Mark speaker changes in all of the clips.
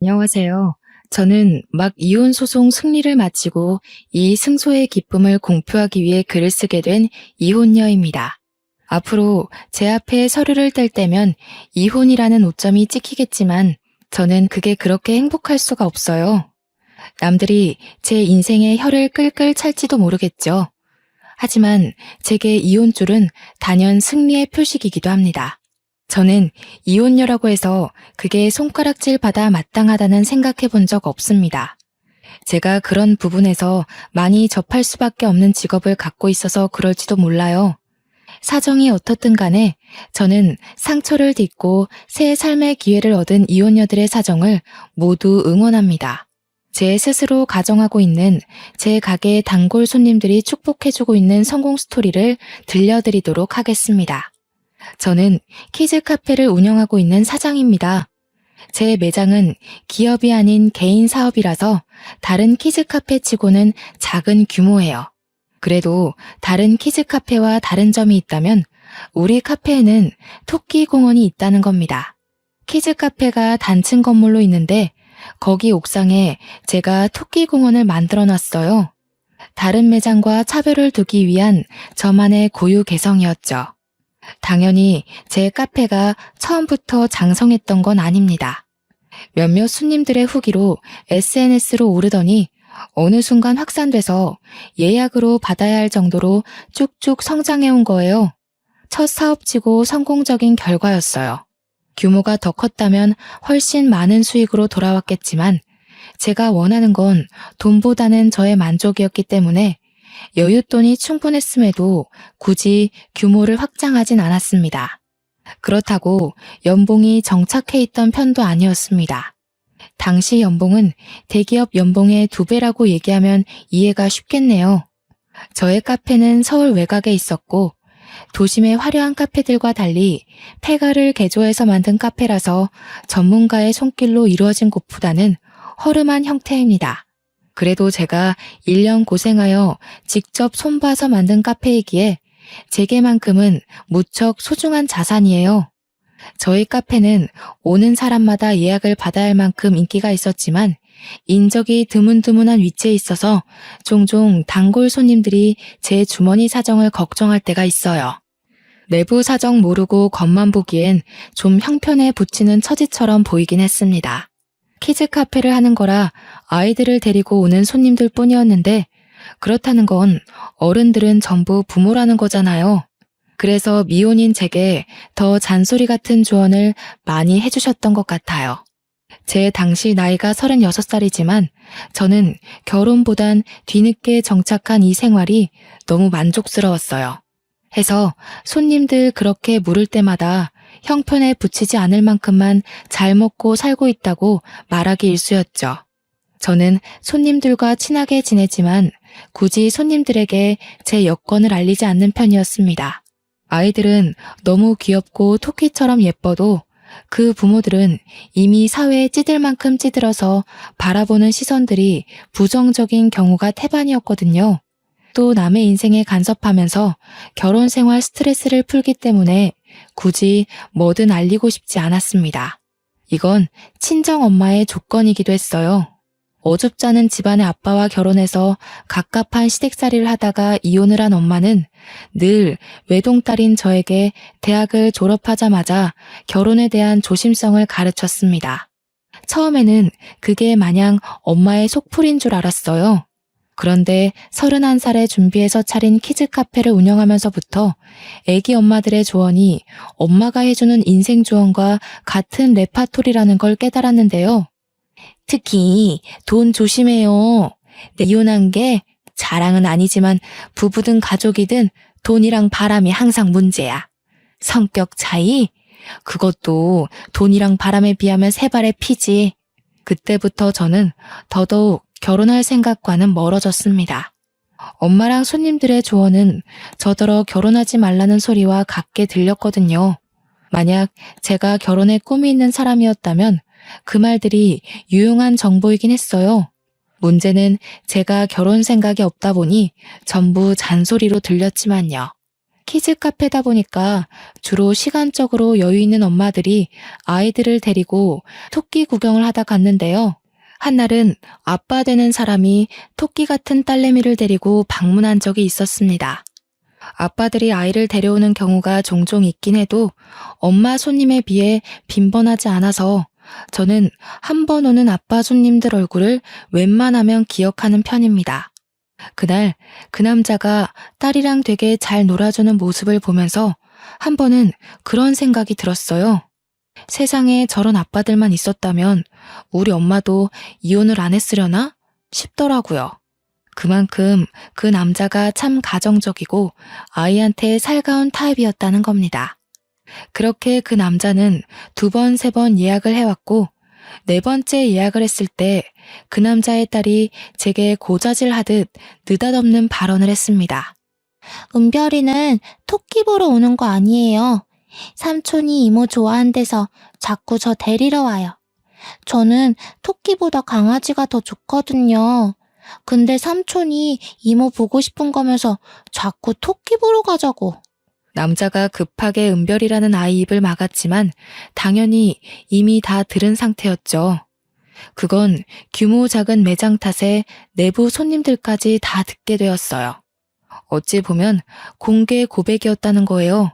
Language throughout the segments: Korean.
Speaker 1: 안녕하세요. 저는 막 이혼 소송 승리를 마치고 이 승소의 기쁨을 공표하기 위해 글을 쓰게 된 이혼녀입니다. 앞으로 제 앞에 서류를 뗄 때면 이혼이라는 오점이 찍히겠지만 저는 그게 그렇게 행복할 수가 없어요. 남들이 제 인생에 혀를 끌끌 찰지도 모르겠죠. 하지만 제게 이혼줄은 단연 승리의 표식이기도 합니다. 저는 이혼녀라고 해서 그게 손가락질 받아 마땅하다는 생각해 본 적 없습니다. 제가 그런 부분에서 많이 접할 수밖에 없는 직업을 갖고 있어서 그럴지도 몰라요. 사정이 어떻든 간에 저는 상처를 딛고 새 삶의 기회를 얻은 이혼녀들의 사정을 모두 응원합니다. 제 스스로 가정하고 있는 제 가게의 단골 손님들이 축복해주고 있는 성공 스토리를 들려드리도록 하겠습니다. 저는 키즈 카페를 운영하고 있는 사장입니다. 제 매장은 기업이 아닌 개인 사업이라서 다른 키즈 카페 치고는 작은 규모예요. 그래도 다른 키즈 카페와 다른 점이 있다면 우리 카페에는 토끼 공원이 있다는 겁니다. 키즈 카페가 단층 건물로 있는데 거기 옥상에 제가 토끼 공원을 만들어 놨어요. 다른 매장과 차별을 두기 위한 저만의 고유 개성이었죠. 당연히 제 카페가 처음부터 장성했던 건 아닙니다. 몇몇 손님들의 후기로 SNS로 오르더니 어느 순간 확산돼서 예약으로 받아야 할 정도로 쭉쭉 성장해온 거예요. 첫 사업치고 성공적인 결과였어요. 규모가 더 컸다면 훨씬 많은 수익으로 돌아왔겠지만 제가 원하는 건 돈보다는 저의 만족이었기 때문에 여윳돈이 충분했음에도 굳이 규모를 확장하진 않았습니다. 그렇다고 연봉이 정착해 있던 편도 아니었습니다. 당시 연봉은 대기업 연봉의 2배라고 얘기하면 이해가 쉽겠네요. 저의 카페는 서울 외곽에 있었고 도심의 화려한 카페들과 달리 폐가를 개조해서 만든 카페라서 전문가의 손길로 이루어진 곳보다는 허름한 형태입니다. 그래도 제가 1년 고생하여 직접 손봐서 만든 카페이기에 제게만큼은 무척 소중한 자산이에요. 저희 카페는 오는 사람마다 예약을 받아야 할 만큼 인기가 있었지만 인적이 드문드문한 위치에 있어서 종종 단골 손님들이 제 주머니 사정을 걱정할 때가 있어요. 내부 사정 모르고 겉만 보기엔 좀 형편에 부치는 처지처럼 보이긴 했습니다. 키즈 카페를 하는 거라 아이들을 데리고 오는 손님들 뿐이었는데 그렇다는 건 어른들은 전부 부모라는 거잖아요. 그래서 미혼인 제게 더 잔소리 같은 조언을 많이 해주셨던 것 같아요. 제 당시 나이가 36살이지만 저는 결혼보단 뒤늦게 정착한 이 생활이 너무 만족스러웠어요. 해서 손님들 그렇게 물을 때마다 형편에 부치지 않을 만큼만 잘 먹고 살고 있다고 말하기 일쑤였죠. 저는 손님들과 친하게 지내지만 굳이 손님들에게 제 여건을 알리지 않는 편이었습니다. 아이들은 너무 귀엽고 토끼처럼 예뻐도 그 부모들은 이미 사회에 찌들 만큼 찌들어서 바라보는 시선들이 부정적인 경우가 태반이었거든요. 또 남의 인생에 간섭하면서 결혼 생활 스트레스를 풀기 때문에 굳이 뭐든 알리고 싶지 않았습니다. 이건 친정 엄마의 조건이기도 했어요. 어줍지 않은 집안의 아빠와 결혼해서 갑갑한 시댁살이를 하다가 이혼을 한 엄마는 늘 외동딸인 저에게 대학을 졸업하자마자 결혼에 대한 조심성을 가르쳤습니다. 처음에는 그게 마냥 엄마의 속풀이인 줄 알았어요. 그런데 31살에 준비해서 차린 키즈 카페를 운영하면서부터 애기 엄마들의 조언이 엄마가 해주는 인생 조언과 같은 레파토리라는 걸 깨달았는데요. 특히 돈 조심해요. 이혼한 게 자랑은 아니지만 부부든 가족이든 돈이랑 바람이 항상 문제야. 성격 차이? 그것도 돈이랑 바람에 비하면 세 발의 피지. 그때부터 저는 더더욱 결혼할 생각과는 멀어졌습니다. 엄마랑 손님들의 조언은 저더러 결혼하지 말라는 소리와 같게 들렸거든요. 만약 제가 결혼에 꿈이 있는 사람이었다면 그 말들이 유용한 정보이긴 했어요. 문제는 제가 결혼 생각이 없다 보니 전부 잔소리로 들렸지만요. 키즈 카페다 보니까 주로 시간적으로 여유 있는 엄마들이 아이들을 데리고 토끼 구경을 하다 갔는데요. 한날은 아빠 되는 사람이 토끼 같은 딸내미를 데리고 방문한 적이 있었습니다. 아빠들이 아이를 데려오는 경우가 종종 있긴 해도 엄마 손님에 비해 빈번하지 않아서 저는 한 번 오는 아빠 손님들 얼굴을 웬만하면 기억하는 편입니다. 그날 그 남자가 딸이랑 되게 잘 놀아주는 모습을 보면서 한 번은 그런 생각이 들었어요. 세상에 저런 아빠들만 있었다면 우리 엄마도 이혼을 안 했으려나 싶더라고요. 그만큼 그 남자가 참 가정적이고 아이한테 살가운 타입이었다는 겁니다. 그렇게 그 남자는 2번, 3번 예약을 해왔고 4번째 예약을 했을 때 그 남자의 딸이 제게 고자질하듯 느닷없는 발언을 했습니다.
Speaker 2: 은별이는 토끼 보러 오는 거 아니에요. 삼촌이 이모 좋아한대서 자꾸 저 데리러 와요. 저는 토끼보다 강아지가 더 좋거든요. 근데 삼촌이 이모 보고 싶은 거면서 자꾸 토끼 보러 가자고.
Speaker 1: 남자가 급하게 은별이라는 아이 입을 막았지만 당연히 이미 다 들은 상태였죠. 그건 규모 작은 매장 탓에 내부 손님들까지 다 듣게 되었어요. 어찌 보면 공개 고백이었다는 거예요.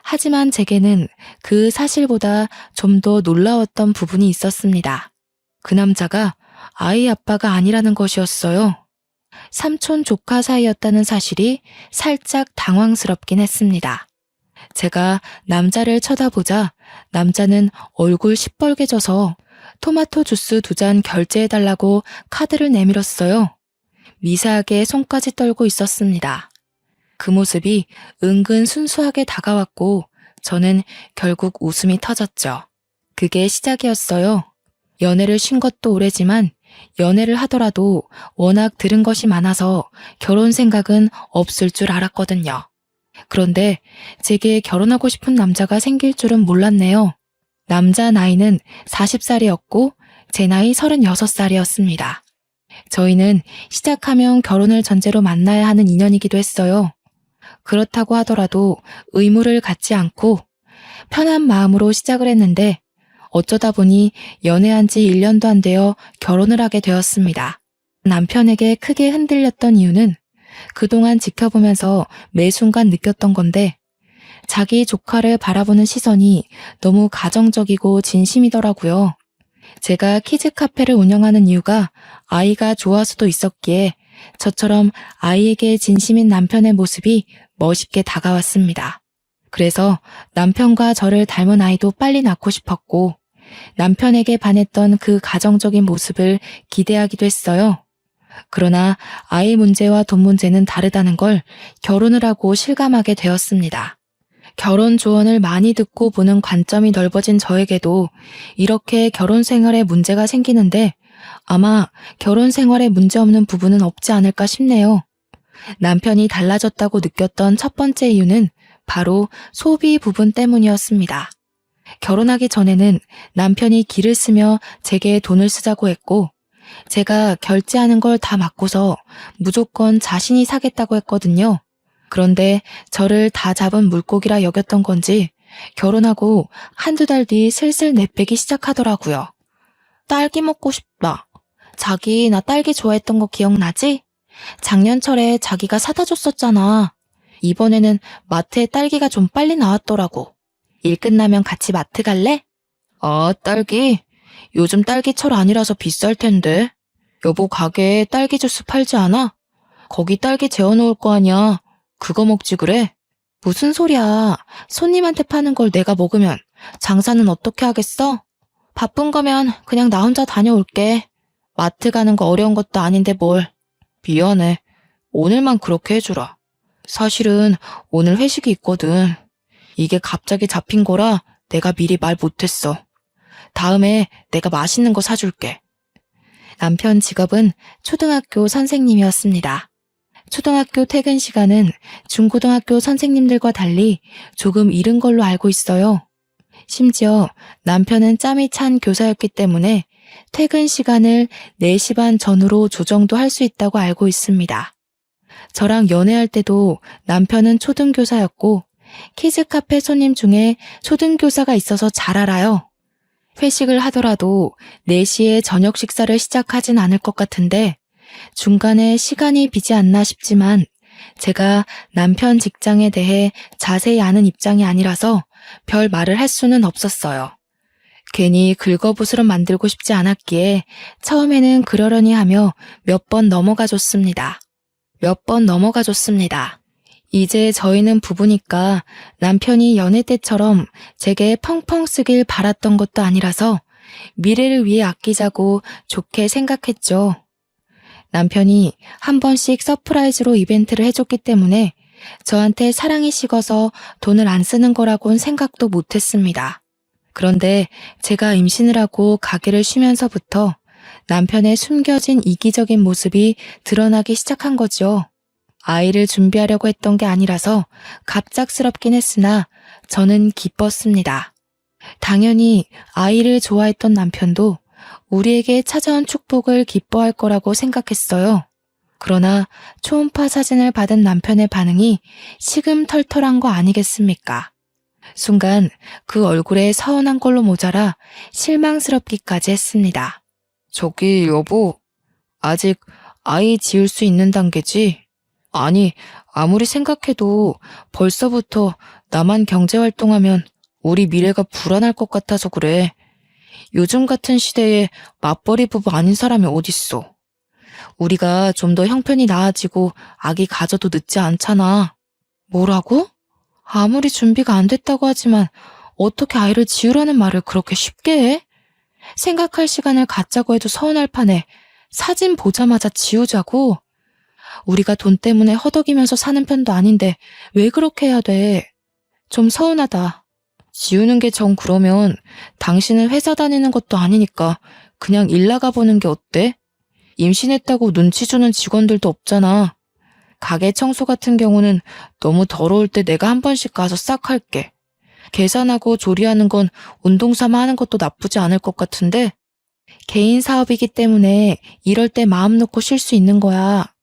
Speaker 1: 하지만 제게는 그 사실보다 좀 더 놀라웠던 부분이 있었습니다. 그 남자가 아이 아빠가 아니라는 것이었어요. 삼촌 조카 사이였다는 사실이 살짝 당황스럽긴 했습니다. 제가 남자를 쳐다보자 남자는 얼굴 시뻘개져서 토마토 주스 2잔 결제해달라고 카드를 내밀었어요. 미세하게 손까지 떨고 있었습니다. 그 모습이 은근 순수하게 다가왔고 저는 결국 웃음이 터졌죠. 그게 시작이었어요. 연애를 쉰 것도 오래지만 연애를 하더라도 워낙 들은 것이 많아서 결혼 생각은 없을 줄 알았거든요. 그런데 제게 결혼하고 싶은 남자가 생길 줄은 몰랐네요. 남자 나이는 40살이었고 제 나이 36살이었습니다. 저희는 시작하면 결혼을 전제로 만나야 하는 인연이기도 했어요. 그렇다고 하더라도 의무를 갖지 않고 편한 마음으로 시작을 했는데 어쩌다 보니 연애한 지 1년도 안 되어 결혼을 하게 되었습니다. 남편에게 크게 흔들렸던 이유는 그동안 지켜보면서 매 순간 느꼈던 건데 자기 조카를 바라보는 시선이 너무 가정적이고 진심이더라고요. 제가 키즈 카페를 운영하는 이유가 아이가 좋아서도 있었기에 저처럼 아이에게 진심인 남편의 모습이 멋있게 다가왔습니다. 그래서 남편과 저를 닮은 아이도 빨리 낳고 싶었고 남편에게 반했던 그 가정적인 모습을 기대하기도 했어요. 그러나 아이 문제와 돈 문제는 다르다는 걸 결혼을 하고 실감하게 되었습니다. 결혼 조언을 많이 듣고 보는 관점이 넓어진 저에게도 이렇게 결혼 생활에 문제가 생기는데 아마 결혼 생활에 문제없는 부분은 없지 않을까 싶네요. 남편이 달라졌다고 느꼈던 첫 번째 이유는 바로 소비 부분 때문이었습니다. 결혼하기 전에는 남편이 길을 쓰며 제게 돈을 쓰자고 했고 제가 결제하는 걸 다 맡고서 무조건 자신이 사겠다고 했거든요. 그런데 저를 다 잡은 물고기라 여겼던 건지 결혼하고 1~2달 뒤 슬슬 내빼기 시작하더라고요. 딸기 먹고 싶다. 자기 나 딸기 좋아했던 거 기억나지? 작년철에 자기가 사다 줬었잖아. 이번에는 마트에 딸기가 좀 빨리 나왔더라고. 일 끝나면 같이 마트 갈래? 아, 딸기? 요즘 딸기철 아니라서 비쌀 텐데. 여보 가게에 딸기 주스 팔지 않아? 거기 딸기 재워놓을 거 아니야. 그거 먹지 그래? 무슨 소리야. 손님한테 파는 걸 내가 먹으면 장사는 어떻게 하겠어? 바쁜 거면 그냥 나 혼자 다녀올게. 마트 가는 거 어려운 것도 아닌데 뭘. 미안해. 오늘만 그렇게 해주라. 사실은 오늘 회식이 있거든. 이게 갑자기 잡힌 거라 내가 미리 말 못했어. 다음에 내가 맛있는 거 사줄게. 남편 직업은 초등학교 선생님이었습니다. 초등학교 퇴근 시간은 중고등학교 선생님들과 달리 조금 이른 걸로 알고 있어요. 심지어 남편은 짬이 찬 교사였기 때문에 퇴근 시간을 4시 반 전후로 조정도 할 수 있다고 알고 있습니다. 저랑 연애할 때도 남편은 초등교사였고 키즈 카페 손님 중에 초등교사가 있어서 잘 알아요. 회식을 하더라도 4시에 저녁 식사를 시작하진 않을 것 같은데 중간에 시간이 비지 않나 싶지만 제가 남편 직장에 대해 자세히 아는 입장이 아니라서 별 말을 할 수는 없었어요. 괜히 긁어부스럼 만들고 싶지 않았기에 처음에는 그러려니 하며 몇 번 넘어가 줬습니다. 이제 저희는 부부니까 남편이 연애 때처럼 제게 펑펑 쓰길 바랐던 것도 아니라서 미래를 위해 아끼자고 좋게 생각했죠. 남편이 한 번씩 서프라이즈로 이벤트를 해줬기 때문에 저한테 사랑이 식어서 돈을 안 쓰는 거라곤 생각도 못했습니다. 그런데 제가 임신을 하고 가게를 쉬면서부터 남편의 숨겨진 이기적인 모습이 드러나기 시작한 거죠. 아이를 준비하려고 했던 게 아니라서 갑작스럽긴 했으나 저는 기뻤습니다. 당연히 아이를 좋아했던 남편도 우리에게 찾아온 축복을 기뻐할 거라고 생각했어요. 그러나 초음파 사진을 받은 남편의 반응이 시금털털한 거 아니겠습니까? 순간 그 얼굴에 서운한 걸로 모자라 실망스럽기까지 했습니다. 저기 여보, 아직 아이 지을 수 있는 단계지? 아니, 아무리 생각해도 벌써부터 나만 경제활동하면 우리 미래가 불안할 것 같아서 그래. 요즘 같은 시대에 맞벌이 부부 아닌 사람이 어딨어. 우리가 좀 더 형편이 나아지고 아기 가져도 늦지 않잖아. 뭐라고? 아무리 준비가 안 됐다고 하지만 어떻게 아이를 지으라는 말을 그렇게 쉽게 해? 생각할 시간을 갖자고 해도 서운할 판에 사진 보자마자 지우자고? 우리가 돈 때문에 허덕이면서 사는 편도 아닌데 왜 그렇게 해야 돼? 좀 서운하다. 지우는 게 정 그러면 당신은 회사 다니는 것도 아니니까 그냥 일 나가보는 게 어때? 임신했다고 눈치 주는 직원들도 없잖아. 가게 청소 같은 경우는 너무 더러울 때 내가 한 번씩 가서 싹 할게. 계산하고 조리하는 건 운동 삼아 하는 것도 나쁘지 않을 것 같은데 개인 사업이기 때문에 이럴 때 마음 놓고 쉴 수 있는 거야.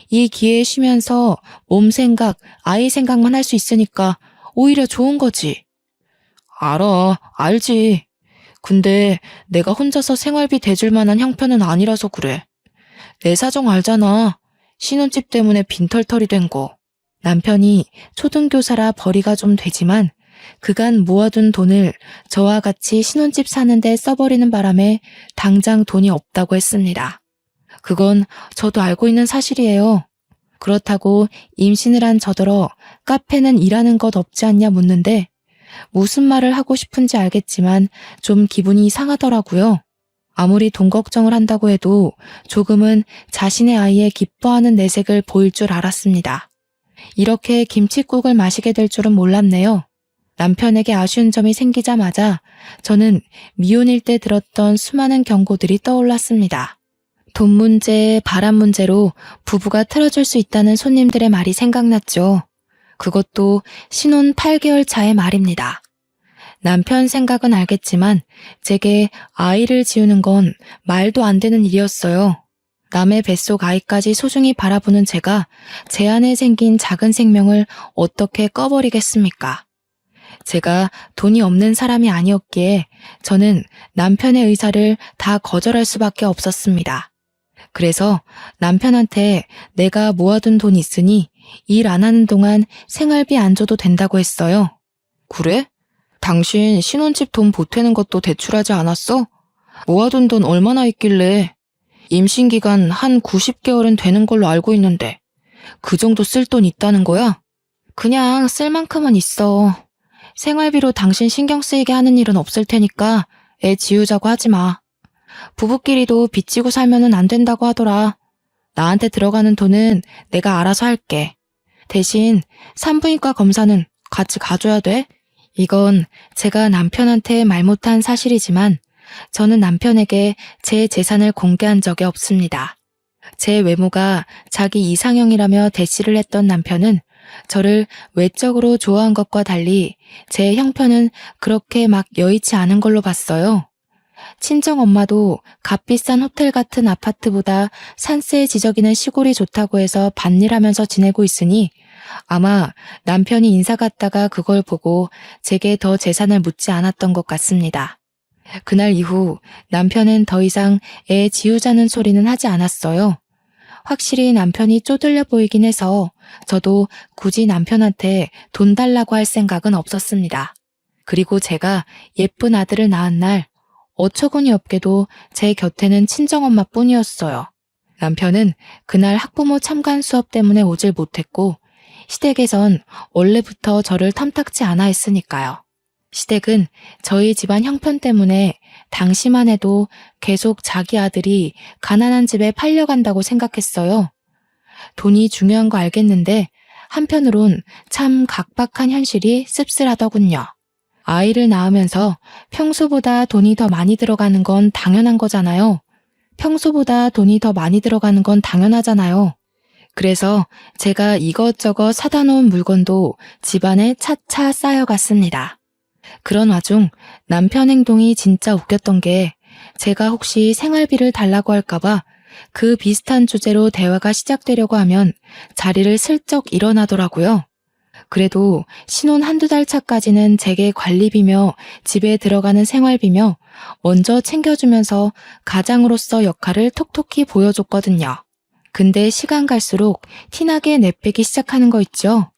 Speaker 1: 이 기회에 쉬면서 몸 생각, 아이 생각만 할 수 있으니까 오히려 좋은 거지. 알아, 알지. 근데 내가 혼자서 생활비 대줄 만한 형편은 아니라서 그래. 내 사정 알잖아. 신혼집 때문에 빈털털이 된 거. 남편이 초등교사라 벌이가 좀 되지만 그간 모아둔 돈을 저와 같이 신혼집 사는데 써버리는 바람에 당장 돈이 없다고 했습니다. 그건 저도 알고 있는 사실이에요. 그렇다고 임신을 한 저더러 카페는 일하는 것 없지 않냐 묻는데 무슨 말을 하고 싶은지 알겠지만 좀 기분이 상하더라고요. 아무리 돈 걱정을 한다고 해도 조금은 자신의 아이의 기뻐하는 내색을 보일 줄 알았습니다. 이렇게 김칫국을 마시게 될 줄은 몰랐네요. 남편에게 아쉬운 점이 생기자마자 저는 미혼일 때 들었던 수많은 경고들이 떠올랐습니다. 돈 문제, 바람 문제로 부부가 틀어질 수 있다는 손님들의 말이 생각났죠. 그것도 신혼 8개월 차의 말입니다. 남편 생각은 알겠지만 제게 아이를 지우는 건 말도 안 되는 일이었어요. 남의 뱃속 아이까지 소중히 바라보는 제가 제 안에 생긴 작은 생명을 어떻게 꺼버리겠습니까? 제가 돈이 없는 사람이 아니었기에 저는 남편의 의사를 다 거절할 수밖에 없었습니다. 그래서 남편한테 내가 모아둔 돈 있으니 일 안 하는 동안 생활비 안 줘도 된다고 했어요. 그래? 당신 신혼집 돈 보태는 것도 대출하지 않았어? 모아둔 돈 얼마나 있길래? 임신 기간 한 90개월은 되는 걸로 알고 있는데 그 정도 쓸 돈 있다는 거야? 그냥 쓸 만큼은 있어. 생활비로 당신 신경 쓰이게 하는 일은 없을 테니까 애 지우자고 하지 마. 부부끼리도 빚지고 살면은 안 된다고 하더라. 나한테 들어가는 돈은 내가 알아서 할게. 대신 산부인과 검사는 같이 가줘야 돼. 이건 제가 남편한테 말 못한 사실이지만 저는 남편에게 제 재산을 공개한 적이 없습니다. 제 외모가 자기 이상형이라며 대시를 했던 남편은 저를 외적으로 좋아한 것과 달리 제 형편은 그렇게 막 여의치 않은 걸로 봤어요. 친정엄마도 값비싼 호텔 같은 아파트보다 산세에 지저귀는 시골이 좋다고 해서 밭일하면서 지내고 있으니 아마 남편이 인사 갔다가 그걸 보고 제게 더 재산을 묻지 않았던 것 같습니다. 그날 이후 남편은 더 이상 애 지우자는 소리는 하지 않았어요. 확실히 남편이 쪼들려 보이긴 해서 저도 굳이 남편한테 돈 달라고 할 생각은 없었습니다. 그리고 제가 예쁜 아들을 낳은 날 어처구니 없게도 제 곁에는 친정엄마뿐이었어요. 남편은 그날 학부모 참관 수업 때문에 오질 못했고 시댁에선 원래부터 저를 탐탁지 않아 했으니까요. 시댁은 저희 집안 형편 때문에 당시만 해도 계속 자기 아들이 가난한 집에 팔려간다고 생각했어요. 돈이 중요한 거 알겠는데 한편으론 참 각박한 현실이 씁쓸하더군요. 아이를 낳으면서 평소보다 돈이 더 많이 들어가는 건 당연한 거잖아요. 평소보다 돈이 더 많이 들어가는 건 당연하잖아요. 그래서 제가 이것저것 사다 놓은 물건도 집안에 차차 쌓여갔습니다. 그런 와중 남편 행동이 진짜 웃겼던 게 제가 혹시 생활비를 달라고 할까봐 그 비슷한 주제로 대화가 시작되려고 하면 자리를 슬쩍 일어나더라고요. 그래도 신혼 한두 달 차까지는 제게 관리비며 집에 들어가는 생활비며 먼저 챙겨주면서 가장으로서 역할을 톡톡히 보여줬거든요. 근데 시간 갈수록 티나게 내빼기 시작하는 거 있죠?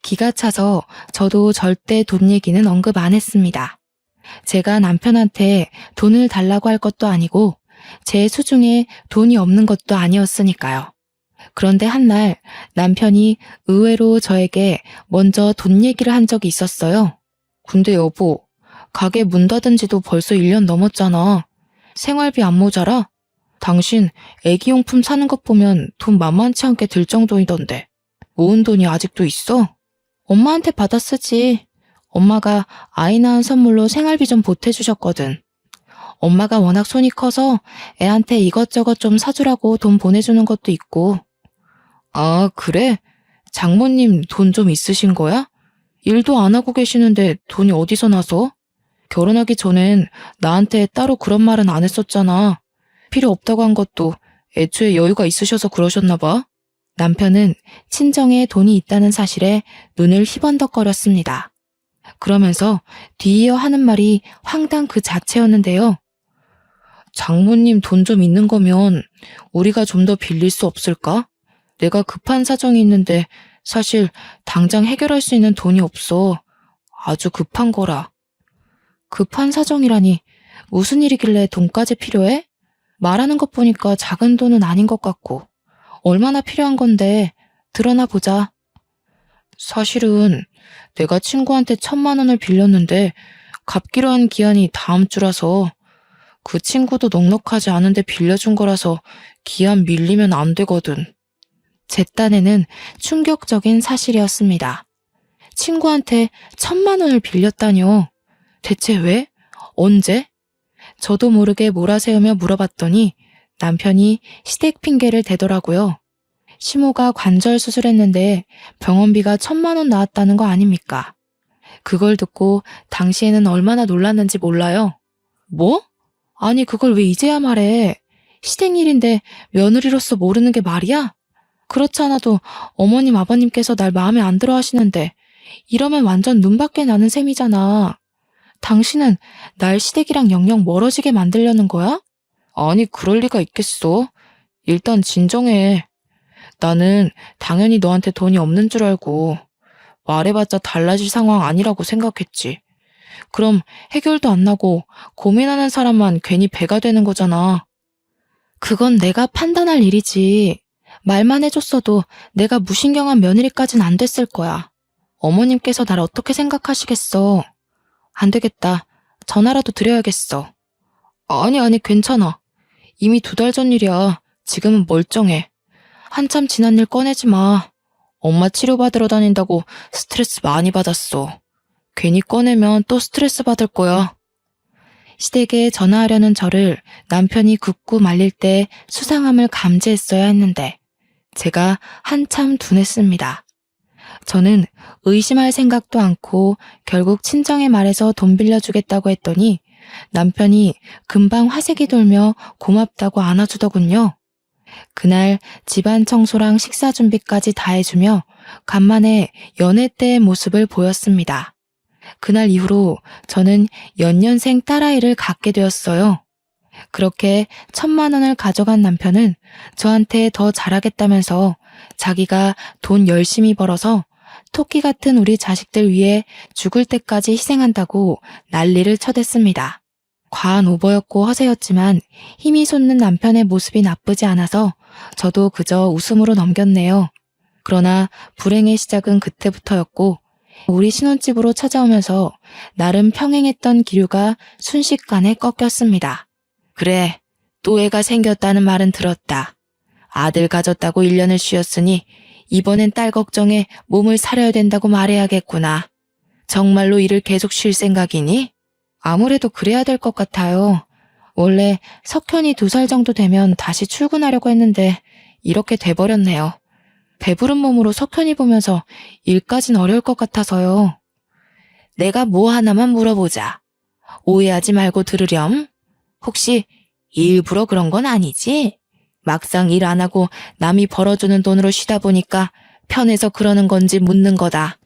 Speaker 1: 기가 차서 저도 절대 돈 얘기는 언급 안 했습니다. 제가 남편한테 돈을 달라고 할 것도 아니고 제 수중에 돈이 없는 것도 아니었으니까요. 그런데 한날 남편이 의외로 저에게 먼저 돈 얘기를 한 적이 있었어요. 근데 여보, 가게 문 닫은 지도 벌써 1년 넘었잖아. 생활비 안 모자라? 당신 애기용품 사는 것 보면 돈 만만치 않게 들 정도이던데. 모은 돈이 아직도 있어? 엄마한테 받아 쓰지. 엄마가 아이 낳은 선물로 생활비 좀 보태주셨거든. 엄마가 워낙 손이 커서 애한테 이것저것 좀 사주라고 돈 보내주는 것도 있고. 아, 그래? 장모님 돈 좀 있으신 거야? 일도 안 하고 계시는데 돈이 어디서 나서? 결혼하기 전엔 나한테 따로 그런 말은 안 했었잖아. 필요 없다고 한 것도 애초에 여유가 있으셔서 그러셨나 봐. 남편은 친정에 돈이 있다는 사실에 눈을 희번덕거렸습니다. 그러면서 뒤이어 하는 말이 황당 그 자체였는데요. 장모님 돈 좀 있는 거면 우리가 좀 더 빌릴 수 없을까? 내가 급한 사정이 있는데 사실 당장 해결할 수 있는 돈이 없어. 아주 급한 거라. 급한 사정이라니 무슨 일이길래 돈까지 필요해? 말하는 것 보니까 작은 돈은 아닌 것 같고. 얼마나 필요한 건데 드러나 보자. 사실은 내가 친구한테 1,000만 원을 빌렸는데 갚기로 한 기한이 다음 주라서 그 친구도 넉넉하지 않은데 빌려준 거라서 기한 밀리면 안 되거든. 제 딴에는 충격적인 사실이었습니다. 친구한테 1,000만 원을 빌렸다뇨. 대체 왜? 언제? 저도 모르게 몰아세우며 물어봤더니 남편이 시댁 핑계를 대더라고요. 시모가 관절 수술했는데 병원비가 1,000만 원 나왔다는 거 아닙니까? 그걸 듣고 당시에는 얼마나 놀랐는지 몰라요. 뭐? 아니 그걸 왜 이제야 말해? 시댁 일인데 며느리로서 모르는 게 말이야? 그렇지 않아도 어머님 아버님께서 날 마음에 안 들어 하시는데 이러면 완전 눈밖에 나는 셈이잖아. 당신은 날 시댁이랑 영영 멀어지게 만들려는 거야? 아니 그럴 리가 있겠어. 일단 진정해. 나는 당연히 너한테 돈이 없는 줄 알고 말해봤자 달라질 상황 아니라고 생각했지. 그럼 해결도 안 나고 고민하는 사람만 괜히 배가 되는 거잖아. 그건 내가 판단할 일이지. 말만 해줬어도 내가 무신경한 며느리까진 안 됐을 거야. 어머님께서 날 어떻게 생각하시겠어. 안 되겠다. 전화라도 드려야겠어. 아니 괜찮아. 이미 2달 전 일이야. 지금은 멀쩡해. 한참 지난 일 꺼내지 마. 엄마 치료받으러 다닌다고 스트레스 많이 받았어. 괜히 꺼내면 또 스트레스 받을 거야. 시댁에 전화하려는 저를 남편이 굽고 말릴 때 수상함을 감지했어야 했는데 제가 한참 둔했습니다. 저는 의심할 생각도 않고 결국 친정에 말해서 돈 빌려주겠다고 했더니 남편이 금방 화색이 돌며 고맙다고 안아주더군요. 그날 집안 청소랑 식사 준비까지 다 해주며 간만에 연애 때의 모습을 보였습니다. 그날 이후로 저는 연년생 딸아이를 갖게 되었어요. 그렇게 1,000만 원을 가져간 남편은 저한테 더 잘하겠다면서 자기가 돈 열심히 벌어서 토끼 같은 우리 자식들 위해 죽을 때까지 희생한다고 난리를 쳐댔습니다. 과한 오버였고 허세였지만 힘이 솟는 남편의 모습이 나쁘지 않아서 저도 그저 웃음으로 넘겼네요. 그러나 불행의 시작은 그때부터였고 우리 신혼집으로 찾아오면서 나름 평행했던 기류가 순식간에 꺾였습니다. 그래, 또 애가 생겼다는 말은 들었다. 아들 가졌다고 1년을 쉬었으니 이번엔 딸 걱정에 몸을 사려야 된다고 말해야겠구나. 정말로 일을 계속 쉴 생각이니? 아무래도 그래야 될 것 같아요. 원래 석현이 2살 정도 되면 다시 출근하려고 했는데 이렇게 돼버렸네요. 배부른 몸으로 석현이 보면서 일까진 어려울 것 같아서요. 내가 뭐 하나만 물어보자. 오해하지 말고 들으렴. 혹시 일부러 그런 건 아니지? 막상 일 안 하고 남이 벌어주는 돈으로 쉬다 보니까 편해서 그러는 건지 묻는 거다.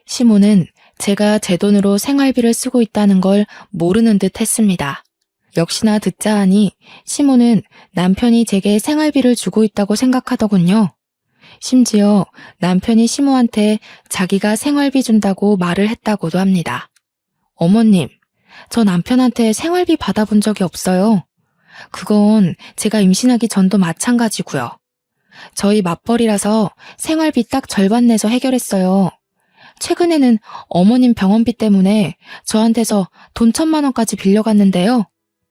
Speaker 1: 시모는 제가 제 돈으로 생활비를 쓰고 있다는 걸 모르는 듯 했습니다. 역시나 듣자 하니 시모는 남편이 제게 생활비를 주고 있다고 생각하더군요. 심지어 남편이 시모한테 자기가 생활비 준다고 말을 했다고도 합니다. 어머님, 저 남편한테 생활비 받아본 적이 없어요. 그건 제가 임신하기 전도 마찬가지고요. 저희 맞벌이라서 생활비 딱 절반 내서 해결했어요. 최근에는 어머님 병원비 때문에 저한테서 돈 1,000만 원까지 빌려갔는데요.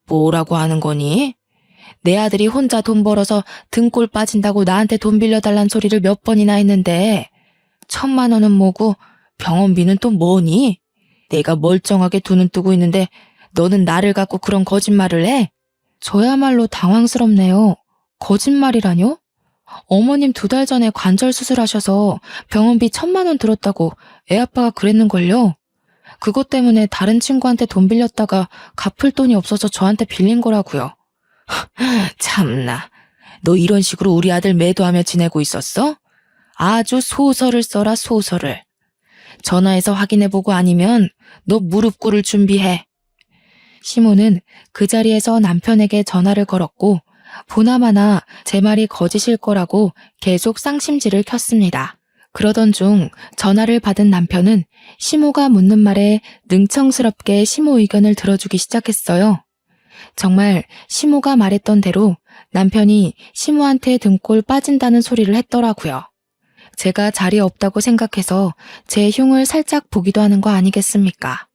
Speaker 1: 뭐라고 하는 거니? 내 아들이 혼자 돈 벌어서 등골 빠진다고 나한테 돈 빌려달란 소리를 몇 번이나 했는데 1,000만 원은 뭐고 병원비는 또 뭐니? 내가 멀쩡하게 두 눈 뜨고 있는데 너는 나를 갖고 그런 거짓말을 해? 저야말로 당황스럽네요. 거짓말이라뇨? 어머님 2달 전에 관절 수술하셔서 병원비 1,000만 원 들었다고 애아빠가 그랬는걸요. 그것 때문에 다른 친구한테 돈 빌렸다가 갚을 돈이 없어서 저한테 빌린 거라고요. 참나, 너 이런 식으로 우리 아들 매도하며 지내고 있었어? 아주 소설을 써라, 소설을. 전화해서 확인해보고 아니면 너 무릎 꿇을 준비해. 시모는 그 자리에서 남편에게 전화를 걸었고 보나마나 제 말이 거짓일 거라고 계속 쌍심지를 켰습니다. 그러던 중 전화를 받은 남편은 시모가 묻는 말에 능청스럽게 시모 의견을 들어주기 시작했어요. 정말 시모가 말했던 대로 남편이 시모한테 등골 빠진다는 소리를 했더라고요. 제가 자리에 없다고 생각해서 제 흉을 살짝 보기도 하는 거 아니겠습니까?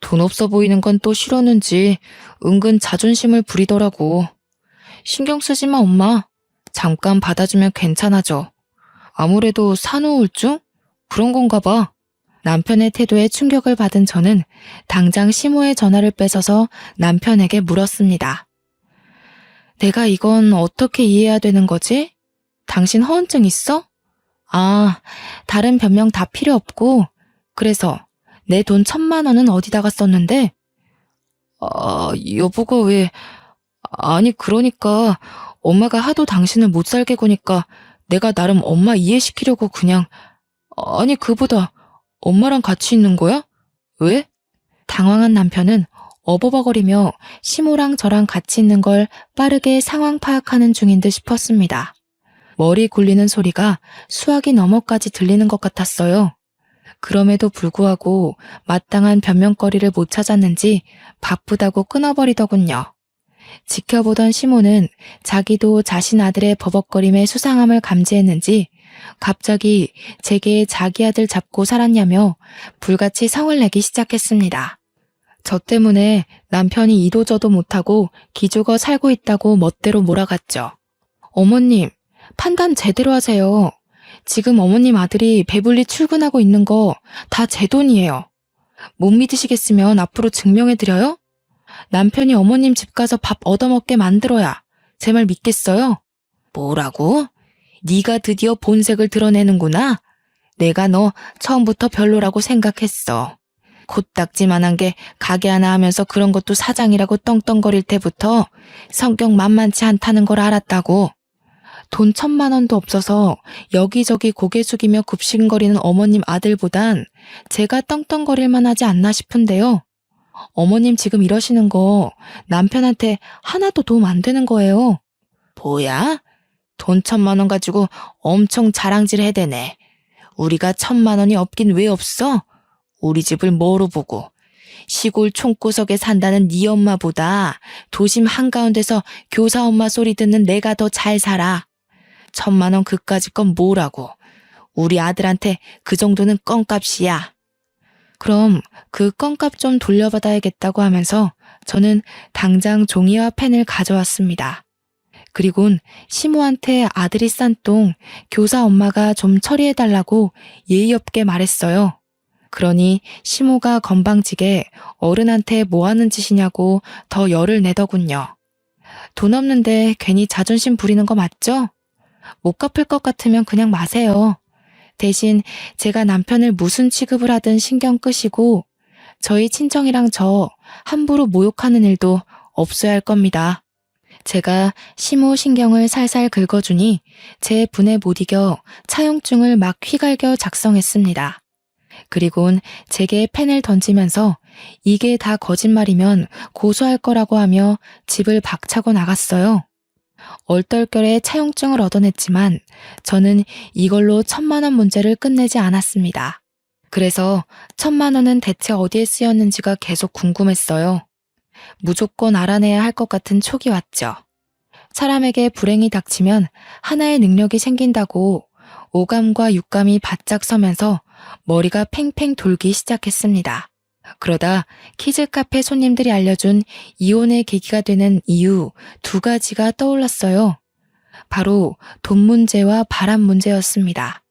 Speaker 1: 돈 없어 보이는 건 또 싫었는지 은근 자존심을 부리더라고. 신경 쓰지 마, 엄마. 잠깐 받아주면 괜찮아져. 아무래도 산후우울증? 그런 건가 봐. 남편의 태도에 충격을 받은 저는 당장 시모의 전화를 뺏어서 남편에게 물었습니다. 내가 이건 어떻게 이해해야 되는 거지? 당신 허언증 있어? 아, 다른 변명 다 필요 없고 그래서 내 돈 1,000만 원은 어디다가 썼는데? 여보가 왜... 아니 그러니까 엄마가 하도 당신을 못 살게 구니까 내가 나름 엄마 이해시키려고 그냥... 아니 그보다 엄마랑 같이 있는 거야? 왜? 당황한 남편은 어버버거리며 시모랑 저랑 같이 있는 걸 빠르게 상황 파악하는 중인 듯 싶었습니다. 머리 굴리는 소리가 수화기 너머까지 들리는 것 같았어요. 그럼에도 불구하고 마땅한 변명거리를 못 찾았는지 바쁘다고 끊어버리더군요. 지켜보던 시모는 자기도 자신 아들의 버벅거림의 수상함을 감지했는지 갑자기 제게 자기 아들 잡고 살았냐며 불같이 성을 내기 시작했습니다. 저 때문에 남편이 이도저도 못하고 기죽어 살고 있다고 멋대로 몰아갔죠. 어머님, 판단 제대로 하세요. 지금 어머님 아들이 배불리 출근하고 있는 거 다 제 돈이에요. 못 믿으시겠으면 앞으로 증명해드려요? 남편이 어머님 집 가서 밥 얻어먹게 만들어야 제 말 믿겠어요? 뭐라고? 네가 드디어 본색을 드러내는구나. 내가 너 처음부터 별로라고 생각했어. 코딱지만한 게 가게 하나 하면서 그런 것도 사장이라고 떵떵거릴 때부터 성격 만만치 않다는 걸 알았다고. 돈 1,000만 원도 없어서 여기저기 고개 숙이며 굽신거리는 어머님 아들보단 제가 떵떵거릴 만하지 않나 싶은데요. 어머님 지금 이러시는 거 남편한테 하나도 도움 안 되는 거예요. 뭐야? 돈 1,000만 원 가지고 엄청 자랑질 해대네. 우리가 1,000만 원이 없긴 왜 없어? 우리 집을 뭐로 보고. 시골 총구석에 산다는 네 엄마보다 도심 한가운데서 교사 엄마 소리 듣는 내가 더 잘 살아. 1,000만 원 그까짓 건 뭐라고. 우리 아들한테 그 정도는 껌값이야. 그럼 그 껌값 좀 돌려받아야겠다고 하면서 저는 당장 종이와 펜을 가져왔습니다. 그리곤 시모한테 아들이 싼 똥 교사 엄마가 좀 처리해달라고 예의 없게 말했어요. 그러니 시모가 건방지게 어른한테 뭐 하는 짓이냐고 더 열을 내더군요. 돈 없는데 괜히 자존심 부리는 거 맞죠? 못 갚을 것 같으면 그냥 마세요. 대신 제가 남편을 무슨 취급을 하든 신경 끄시고 저희 친정이랑 저 함부로 모욕하는 일도 없어야 할 겁니다. 제가 시모 신경을 살살 긁어주니 제 분에 못 이겨 차용증을 막 휘갈겨 작성했습니다. 그리곤 제게 펜을 던지면서 이게 다 거짓말이면 고소할 거라고 하며 집을 박차고 나갔어요. 얼떨결에 차용증을 얻어냈지만 저는 이걸로 1,000만 원 문제를 끝내지 않았습니다. 그래서 1,000만 원은 대체 어디에 쓰였는지가 계속 궁금했어요. 무조건 알아내야 할 것 같은 촉이 왔죠. 사람에게 불행이 닥치면 하나의 능력이 생긴다고 오감과 육감이 바짝 서면서 머리가 팽팽 돌기 시작했습니다. 그러다 키즈 카페 손님들이 알려준 이혼의 계기가 되는 이유 2가지가 떠올랐어요. 바로 돈 문제와 바람 문제였습니다.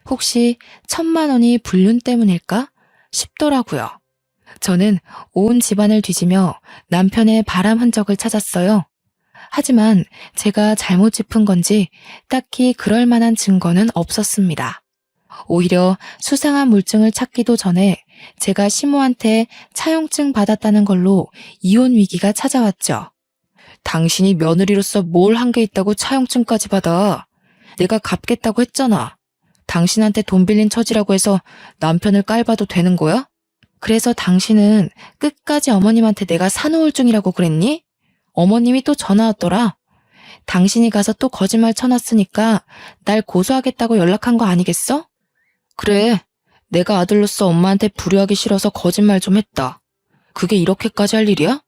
Speaker 1: 혹시 1,000만 원이 불륜 때문일까 싶더라고요. 저는 온 집안을 뒤지며 남편의 바람 흔적을 찾았어요. 하지만 제가 잘못 짚은 건지 딱히 그럴 만한 증거는 없었습니다. 오히려 수상한 물증을 찾기도 전에 제가 시모한테 차용증 받았다는 걸로 이혼 위기가 찾아왔죠. 당신이 며느리로서 뭘 한 게 있다고 차용증까지 받아. 내가 갚겠다고 했잖아. 당신한테 돈 빌린 처지라고 해서 남편을 깔봐도 되는 거야? 그래서 당신은 끝까지 어머님한테 내가 산후우울증이라고 그랬니? 어머님이 또 전화 왔더라. 당신이 가서 또 거짓말 쳐놨으니까 날 고소하겠다고 연락한 거 아니겠어? 그래, 내가 아들로서 엄마한테 불효하기 싫어서 거짓말 좀 했다. 그게 이렇게까지 할 일이야?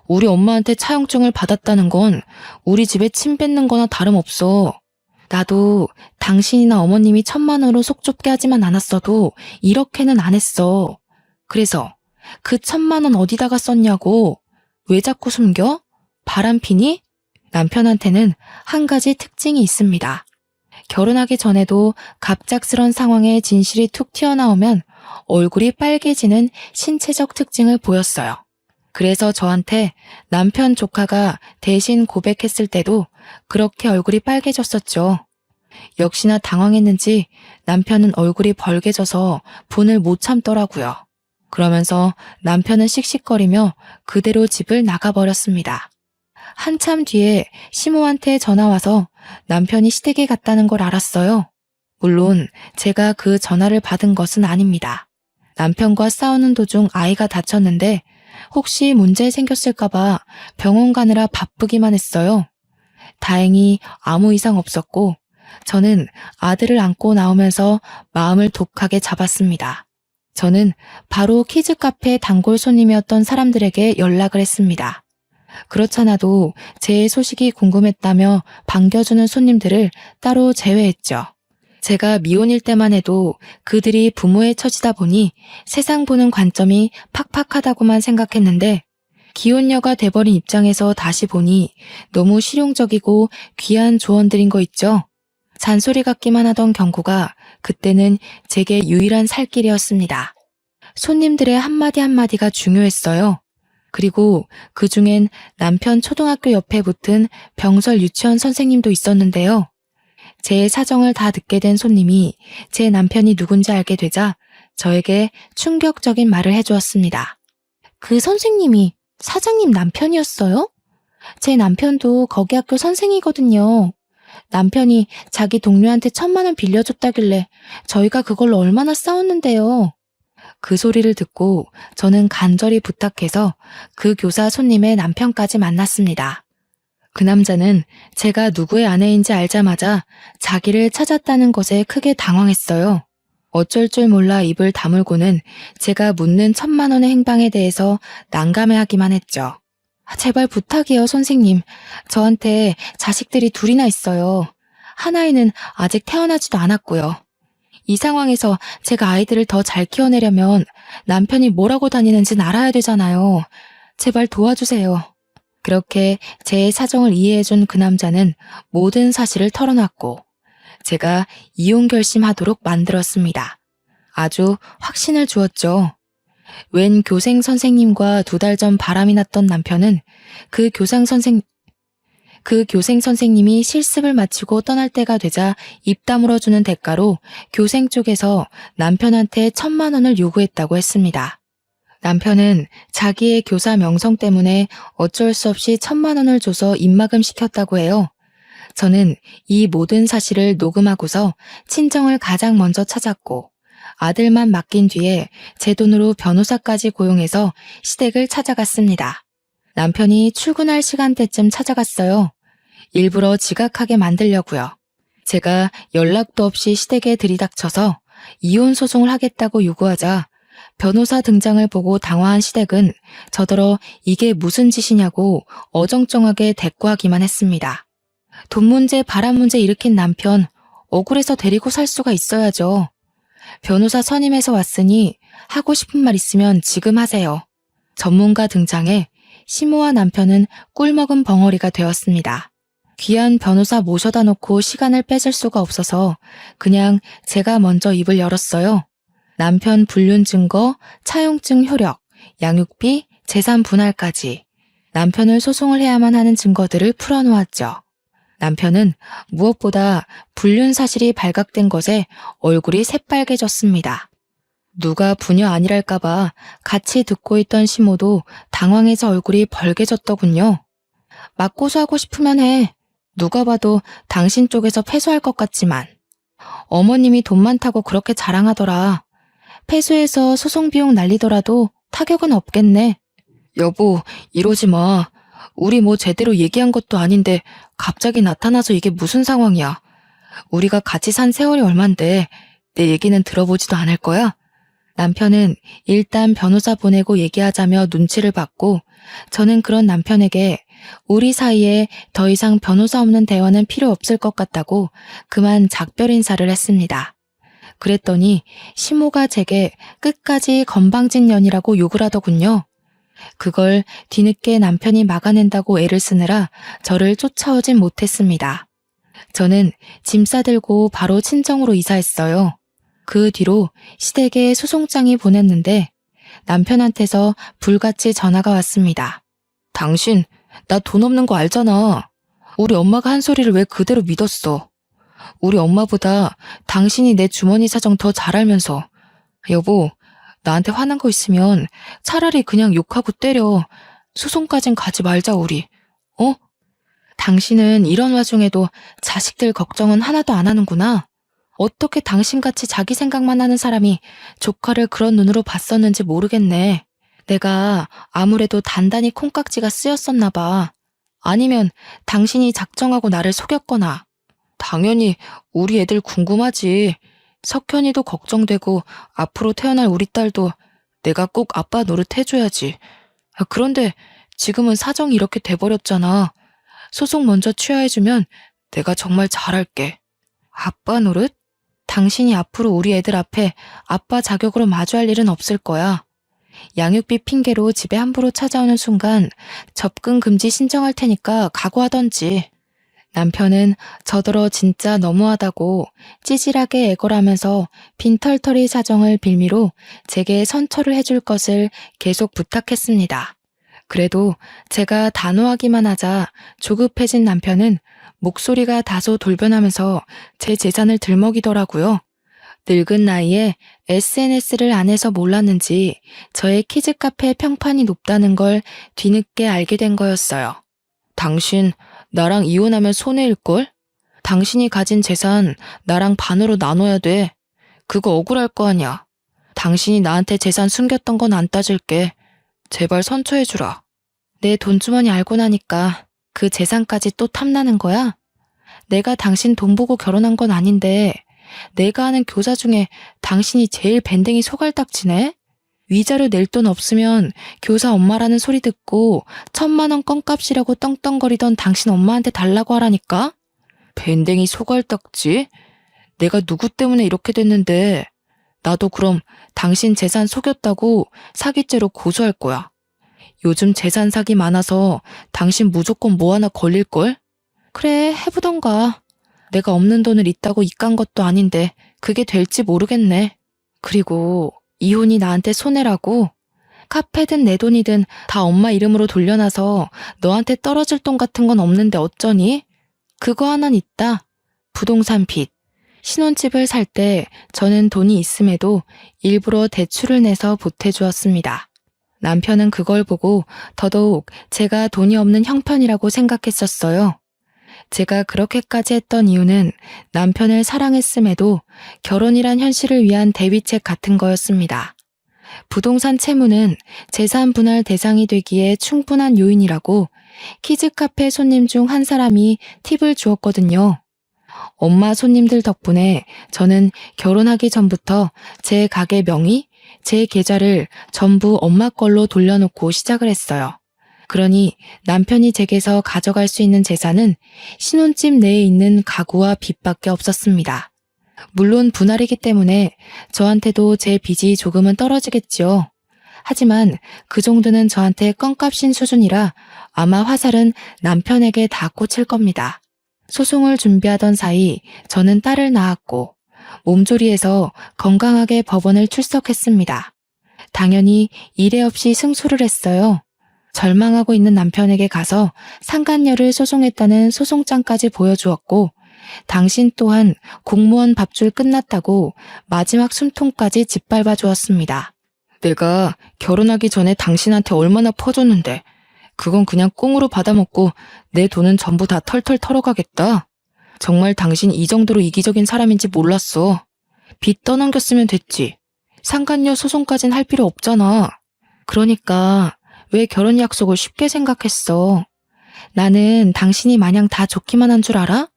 Speaker 1: 우리 엄마한테 차용증을 받았다는 건 우리 집에 침 뱉는 거나 다름없어. 나도 당신이나 어머님이 1,000만 원으로 속 좁게 하지만 않았어도 이렇게는 안 했어. 그래서 그 1,000만 원 어디다가 썼냐고. 왜 자꾸 숨겨? 바람피니? 남편한테는 한 가지 특징이 있습니다. 결혼하기 전에도 갑작스런 상황에 진실이 툭 튀어나오면 얼굴이 빨개지는 신체적 특징을 보였어요. 그래서 저한테 남편 조카가 대신 고백했을 때도 그렇게 얼굴이 빨개졌었죠. 역시나 당황했는지 남편은 얼굴이 벌개져서 분을 못 참더라고요. 그러면서 남편은 씩씩거리며 그대로 집을 나가버렸습니다. 한참 뒤에 시모한테 전화와서 남편이 시댁에 갔다는 걸 알았어요. 물론 제가 그 전화를 받은 것은 아닙니다. 남편과 싸우는 도중 아이가 다쳤는데 혹시 문제 생겼을까봐 병원 가느라 바쁘기만 했어요. 다행히 아무 이상 없었고 저는 아들을 안고 나오면서 마음을 독하게 잡았습니다. 저는 바로 키즈카페 단골 손님이었던 사람들에게 연락을 했습니다. 그렇잖아도 제 소식이 궁금했다며 반겨주는 손님들을 따로 제외했죠. 제가 미혼일 때만 해도 그들이 부모의 처지다 보니 세상 보는 관점이 팍팍하다고만 생각했는데 기혼녀가 돼버린 입장에서 다시 보니 너무 실용적이고 귀한 조언들인 거 있죠. 잔소리 같기만 하던 경고가 그때는 제게 유일한 살 길이었습니다. 손님들의 한마디 한마디가 중요했어요. 그리고 그중엔 남편 초등학교 옆에 붙은 병설 유치원 선생님도 있었는데요. 제 사정을 다 듣게 된 손님이 제 남편이 누군지 알게 되자 저에게 충격적인 말을 해주었습니다.
Speaker 2: 그 선생님이 사장님 남편이었어요? 제 남편도 거기 학교 선생이거든요. 남편이 자기 동료한테 1,000만 원 빌려줬다길래 저희가 그걸로 얼마나 싸웠는데요.
Speaker 1: 그 소리를 듣고 저는 간절히 부탁해서 그 교사 손님의 남편까지 만났습니다. 그 남자는 제가 누구의 아내인지 알자마자 자기를 찾았다는 것에 크게 당황했어요. 어쩔 줄 몰라 입을 다물고는 제가 묻는 1,000만 원의 행방에 대해서 난감해하기만 했죠. 제발 부탁이에요, 선생님. 저한테 자식들이 2이나 있어요. 하나이는 아직 태어나지도 않았고요. 이 상황에서 제가 아이들을 더 잘 키워내려면 남편이 뭐라고 다니는지는 알아야 되잖아요. 제발 도와주세요. 그렇게 제 사정을 이해해준 그 남자는 모든 사실을 털어놨고 제가 이혼 결심하도록 만들었습니다. 아주 확신을 주었죠. 웬 교생 선생님과 2달 전 바람이 났던 남편은 그 교생 선생님이 실습을 마치고 떠날 때가 되자 입 다물어주는 대가로 교생 쪽에서 남편한테 1,000만 원을 요구했다고 했습니다. 남편은 자기의 교사 명성 때문에 어쩔 수 없이 1,000만 원을 줘서 입막음 시켰다고 해요. 저는 이 모든 사실을 녹음하고서 친정을 가장 먼저 찾았고 아들만 맡긴 뒤에 제 돈으로 변호사까지 고용해서 시댁을 찾아갔습니다. 남편이 출근할 시간대쯤 찾아갔어요. 일부러 지각하게 만들려고요. 제가 연락도 없이 시댁에 들이닥쳐서 이혼 소송을 하겠다고 요구하자 변호사 등장을 보고 당황한 시댁은 저더러 이게 무슨 짓이냐고 어정쩡하게 대꾸하기만 했습니다. 돈 문제, 바람 문제 일으킨 남편, 억울해서 데리고 살 수가 있어야죠. 변호사 선임해서 왔으니 하고 싶은 말 있으면 지금 하세요. 전문가 등장해 시모와 남편은 꿀먹은 벙어리가 되었습니다. 귀한 변호사 모셔다 놓고 시간을 뺏을 수가 없어서 그냥 제가 먼저 입을 열었어요. 남편 불륜 증거, 차용증 효력, 양육비, 재산 분할까지 남편을 소송을 해야만 하는 증거들을 풀어놓았죠. 남편은 무엇보다 불륜 사실이 발각된 것에 얼굴이 새빨개졌습니다. 누가 부녀 아니랄까봐 같이 듣고 있던 시모도 당황해서 얼굴이 벌개졌더군요. 맞고소하고 싶으면 해. 누가 봐도 당신 쪽에서 패소할 것 같지만. 어머님이 돈 많다고 그렇게 자랑하더라. 패소해서 소송 비용 날리더라도 타격은 없겠네. 여보, 이러지 마. 우리 뭐 제대로 얘기한 것도 아닌데 갑자기 나타나서 이게 무슨 상황이야. 우리가 같이 산 세월이 얼만데 내 얘기는 들어보지도 않을 거야? 남편은 일단 변호사 보내고 얘기하자며 눈치를 봤고 저는 그런 남편에게 우리 사이에 더 이상 변호사 없는 대화는 필요 없을 것 같다고 그만 작별 인사를 했습니다. 그랬더니 시모가 제게 끝까지 건방진년이라고 욕을 하더군요. 그걸 뒤늦게 남편이 막아낸다고 애를 쓰느라 저를 쫓아오진 못했습니다. 저는 짐 싸들고 바로 친정으로 이사했어요. 그 뒤로 시댁에 소송장이 보냈는데 남편한테서 불같이 전화가 왔습니다. 당신, 나 돈 없는 거 알잖아. 우리 엄마가 한 소리를 왜 그대로 믿었어? 우리 엄마보다 당신이 내 주머니 사정 더 잘 알면서. 여보, 나한테 화난 거 있으면 차라리 그냥 욕하고 때려. 소송까진 가지 말자 우리. 어? 당신은 이런 와중에도 자식들 걱정은 하나도 안 하는구나. 어떻게 당신같이 자기 생각만 하는 사람이 조카를 그런 눈으로 봤었는지 모르겠네. 내가 아무래도 단단히 콩깍지가 쓰였었나 봐. 아니면 당신이 작정하고 나를 속였거나. 당연히 우리 애들 궁금하지. 석현이도 걱정되고 앞으로 태어날 우리 딸도 내가 꼭 아빠 노릇 해줘야지. 그런데 지금은 사정이 이렇게 돼버렸잖아. 소송 먼저 취하해주면 내가 정말 잘할게. 아빠 노릇? 당신이 앞으로 우리 애들 앞에 아빠 자격으로 마주할 일은 없을 거야. 양육비 핑계로 집에 함부로 찾아오는 순간 접근 금지 신청할 테니까 각오하던지. 남편은 저더러 진짜 너무하다고 찌질하게 애걸하면서 빈털터리 사정을 빌미로 제게 선처를 해줄 것을 계속 부탁했습니다. 그래도 제가 단호하기만 하자 조급해진 남편은 목소리가 다소 돌변하면서 제 재산을 들먹이더라고요. 늙은 나이에 SNS를 안 해서 몰랐는지 저의 키즈 카페 평판이 높다는 걸 뒤늦게 알게 된 거였어요. 당신 나랑 이혼하면 손해일걸? 당신이 가진 재산 나랑 반으로 나눠야 돼. 그거 억울할 거 아니야. 당신이 나한테 재산 숨겼던 건 안 따질게. 제발 선처해주라. 내 돈주머니 알고 나니까 그 재산까지 또 탐나는 거야? 내가 당신 돈 보고 결혼한 건 아닌데 내가 아는 교사 중에 당신이 제일 밴댕이 소갈딱지네? 위자료 낼 돈 없으면 교사 엄마라는 소리 듣고 1,000만 원 껌값이라고 떵떵거리던 당신 엄마한테 달라고 하라니까? 밴댕이 소갈딱지? 내가 누구 때문에 이렇게 됐는데 나도 그럼 당신 재산 속였다고 사기죄로 고소할 거야. 요즘 재산 사기 많아서 당신 무조건 뭐 하나 걸릴걸? 그래, 해보던가. 내가 없는 돈을 있다고 입간 것도 아닌데 그게 될지 모르겠네. 그리고 이혼이 나한테 손해라고? 카페든 내 돈이든 다 엄마 이름으로 돌려놔서 너한테 떨어질 돈 같은 건 없는데 어쩌니? 그거 하나는 있다. 부동산 빚. 신혼집을 살 때 저는 돈이 있음에도 일부러 대출을 내서 보태주었습니다. 남편은 그걸 보고 더더욱 제가 돈이 없는 형편이라고 생각했었어요. 제가 그렇게까지 했던 이유는 남편을 사랑했음에도 결혼이란 현실을 위한 대비책 같은 거였습니다. 부동산 채무는 재산 분할 대상이 되기에 충분한 요인이라고 키즈 카페 손님 중 한 사람이 팁을 주었거든요. 엄마 손님들 덕분에 저는 결혼하기 전부터 제 가게 명의, 제 계좌를 전부 엄마 걸로 돌려놓고 시작을 했어요. 그러니 남편이 제게서 가져갈 수 있는 재산은 신혼집 내에 있는 가구와 빚밖에 없었습니다. 물론 분할이기 때문에 저한테도 제 빚이 조금은 떨어지겠지요. 하지만 그 정도는 저한테 껌값인 수준이라 아마 화살은 남편에게 다 꽂힐 겁니다. 소송을 준비하던 사이 저는 딸을 낳았고 몸조리해서 건강하게 법원을 출석했습니다. 당연히 이례 없이 승소를 했어요. 절망하고 있는 남편에게 가서 상간녀를 소송했다는 소송장까지 보여주었고 당신 또한 공무원 밥줄 끝났다고 마지막 숨통까지 짓밟아 주었습니다. 내가 결혼하기 전에 당신한테 얼마나 퍼줬는데 그건 그냥 꽁으로 받아먹고 내 돈은 전부 다 털털 털어가겠다. 정말 당신 이 정도로 이기적인 사람인지 몰랐어. 빚 떠넘겼으면 됐지. 상간녀 소송까진 할 필요 없잖아. 그러니까 왜 결혼 약속을 쉽게 생각했어? 나는 당신이 마냥 다 좋기만 한 줄 알아?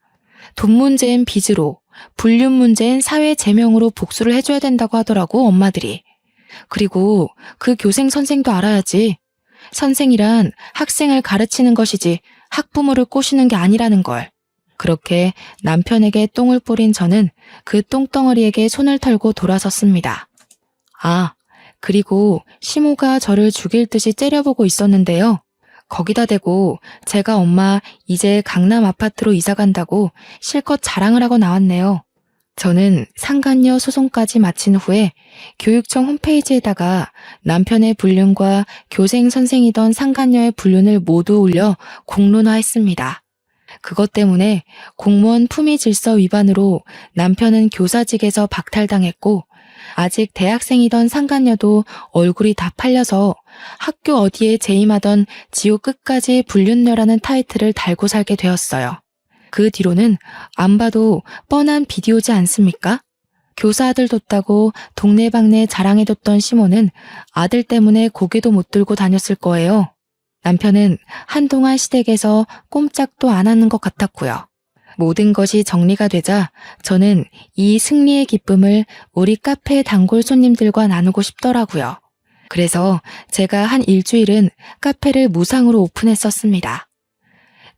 Speaker 1: 돈 문제엔 빚으로, 불륜 문제엔 사회 제명으로 복수를 해줘야 된다고 하더라고 엄마들이. 그리고 그 교생 선생도 알아야지. 선생이란 학생을 가르치는 것이지 학부모를 꼬시는 게 아니라는 걸. 그렇게 남편에게 똥을 뿌린 저는 그 똥덩어리에게 손을 털고 돌아섰습니다. 아, 그리고 시모가 저를 죽일 듯이 째려보고 있었는데요. 거기다 대고 제가 엄마 이제 강남 아파트로 이사 간다고 실컷 자랑을 하고 나왔네요. 저는 상간녀 소송까지 마친 후에 교육청 홈페이지에다가 남편의 불륜과 교생 선생이던 상간녀의 불륜을 모두 올려 공론화했습니다. 그것 때문에 공무원 품위질서 위반으로 남편은 교사직에서 박탈당했고 아직 대학생이던 상간녀도 얼굴이 다 팔려서 학교 어디에 재임하던 지옥 끝까지 불륜녀라는 타이틀을 달고 살게 되었어요. 그 뒤로는 안 봐도 뻔한 비디오지 않습니까? 교사 아들 뒀다고 동네방네 자랑해뒀던 시모는 아들 때문에 고개도 못 들고 다녔을 거예요. 남편은 한동안 시댁에서 꼼짝도 안 하는 것 같았고요. 모든 것이 정리가 되자 저는 이 승리의 기쁨을 우리 카페 단골 손님들과 나누고 싶더라고요. 그래서 제가 한 일주일은 카페를 무상으로 오픈했었습니다.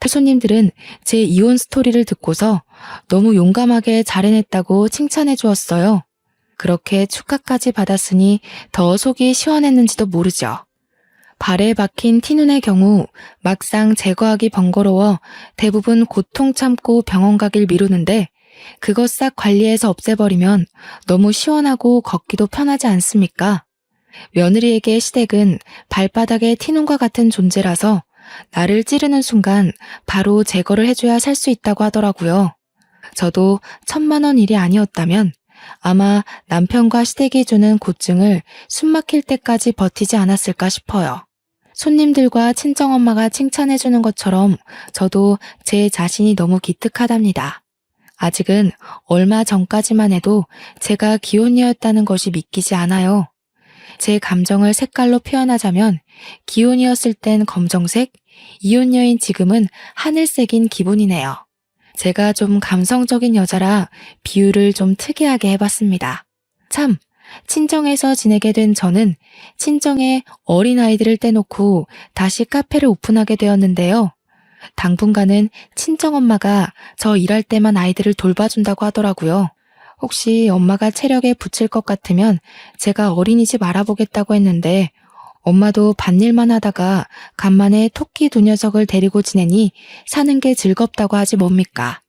Speaker 1: 손님들은 제 이혼 스토리를 듣고서 너무 용감하게 잘 해냈다고 칭찬해 주었어요. 그렇게 축하까지 받았으니 더 속이 시원했는지도 모르죠. 발에 박힌 티눈의 경우 막상 제거하기 번거로워 대부분 고통 참고 병원 가길 미루는데 그것 싹 관리해서 없애버리면 너무 시원하고 걷기도 편하지 않습니까? 며느리에게 시댁은 발바닥에 티눈과 같은 존재라서 나를 찌르는 순간 바로 제거를 해줘야 살 수 있다고 하더라고요. 저도 1,000만 원 일이 아니었다면 아마 남편과 시댁이 주는 고증을 숨막힐 때까지 버티지 않았을까 싶어요. 손님들과 친정엄마가 칭찬해주는 것처럼 저도 제 자신이 너무 기특하답니다. 아직은 얼마 전까지만 해도 제가 기혼녀였다는 것이 믿기지 않아요. 제 감정을 색깔로 표현하자면 기혼이었을 땐 검정색, 이혼녀인 지금은 하늘색인 기분이네요. 제가 좀 감성적인 여자라 비유를 좀 특이하게 해봤습니다. 참, 친정에서 지내게 된 저는 친정에 어린아이들을 떼놓고 다시 카페를 오픈하게 되었는데요. 당분간은 친정엄마가 저 일할 때만 아이들을 돌봐준다고 하더라고요. 혹시 엄마가 체력에 붙일 것 같으면 제가 어린이집 알아보겠다고 했는데 엄마도 밭일만 하다가 간만에 토끼 두 녀석을 데리고 지내니 사는 게 즐겁다고 하지 뭡니까?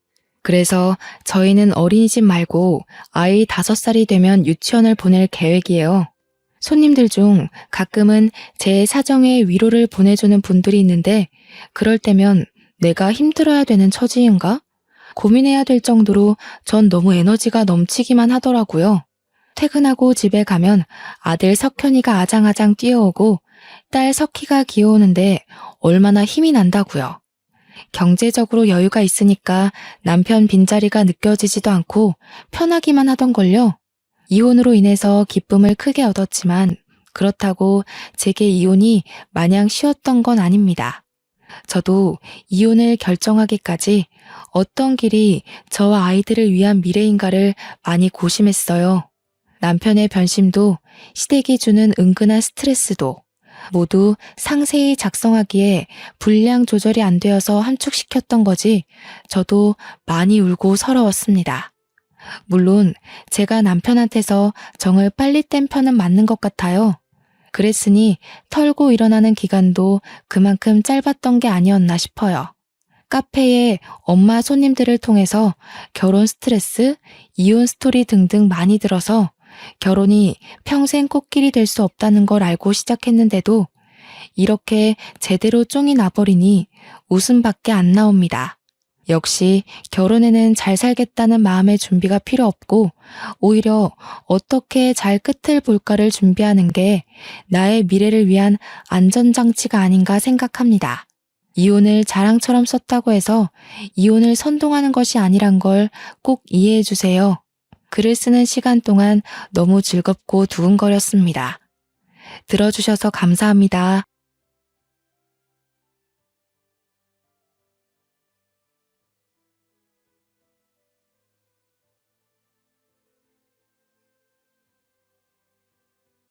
Speaker 1: 그래서 저희는 어린이집 말고 아이 5살이 되면 유치원을 보낼 계획이에요. 손님들 중 가끔은 제 사정에 위로를 보내주는 분들이 있는데 그럴 때면 내가 힘들어야 되는 처지인가? 고민해야 될 정도로 전 너무 에너지가 넘치기만 하더라고요. 퇴근하고 집에 가면 아들 석현이가 아장아장 뛰어오고 딸 석희가 귀여우는데 얼마나 힘이 난다고요. 경제적으로 여유가 있으니까 남편 빈자리가 느껴지지도 않고 편하기만 하던걸요. 이혼으로 인해서 기쁨을 크게 얻었지만 그렇다고 제게 이혼이 마냥 쉬웠던 건 아닙니다. 저도 이혼을 결정하기까지 어떤 길이 저와 아이들을 위한 미래인가를 많이 고심했어요. 남편의 변심도 시댁이 주는 은근한 스트레스도 모두 상세히 작성하기에 분량 조절이 안 되어서 함축시켰던 거지 저도 많이 울고 서러웠습니다. 물론 제가 남편한테서 정을 빨리 뗀 편은 맞는 것 같아요. 그랬으니 털고 일어나는 기간도 그만큼 짧았던 게 아니었나 싶어요. 카페에 엄마 손님들을 통해서 결혼 스트레스, 이혼 스토리 등등 많이 들어서 결혼이 평생 꽃길이 될 수 없다는 걸 알고 시작했는데도 이렇게 제대로 쫑이 나버리니 웃음밖에 안 나옵니다. 역시 결혼에는 잘 살겠다는 마음의 준비가 필요 없고 오히려 어떻게 잘 끝을 볼까를 준비하는 게 나의 미래를 위한 안전장치가 아닌가 생각합니다. 이혼을 자랑처럼 썼다고 해서 이혼을 선동하는 것이 아니란 걸 꼭 이해해 주세요. 글을 쓰는 시간 동안 너무 즐겁고 두근거렸습니다. 들어주셔서 감사합니다.